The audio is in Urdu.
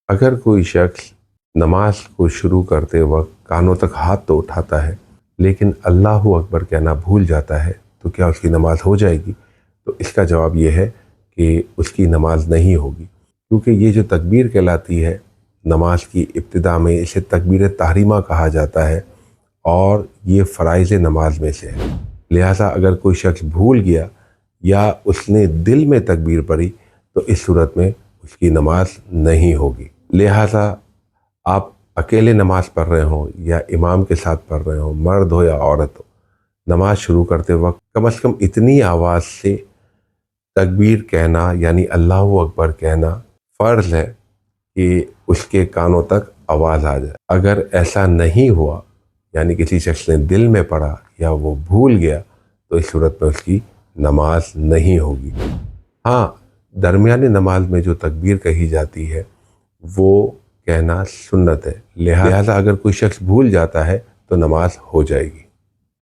اگر کوئی شخص نماز کو شروع کرتے وقت کانوں تک ہاتھ تو اٹھاتا ہے لیکن اللہ اکبر کہنا بھول جاتا ہے تو کیا اس کی نماز ہو جائے گی؟ تو اس کا جواب یہ ہے کہ اس کی نماز نہیں ہوگی، کیونکہ یہ جو تکبیر کہلاتی ہے نماز کی ابتدا میں، اسے تکبیر تحریمہ کہا جاتا ہے اور یہ فرائض نماز میں سے ہے۔ لہٰذا اگر کوئی شخص بھول گیا یا اس نے دل میں تکبیر پڑھی تو اس صورت میں اس کی نماز نہیں ہوگی۔ لہٰذا آپ اکیلے نماز پڑھ رہے ہوں یا امام کے ساتھ پڑھ رہے ہوں، مرد ہو یا عورت ہو، نماز شروع کرتے وقت کم از کم اتنی آواز سے تکبیر کہنا یعنی اللہ اکبر کہنا فرض ہے کہ اس کے کانوں تک آواز آ جائے۔ اگر ایسا نہیں ہوا یعنی کسی شخص نے دل میں پڑھا یا وہ بھول گیا تو اس صورت میں اس کی نماز نہیں ہوگی۔ ہاں، درمیانی نماز میں جو تکبیر کہی جاتی ہے وہ کہنا سنت ہے، لہٰذا اگر کوئی شخص بھول جاتا ہے تو نماز ہو جائے گی۔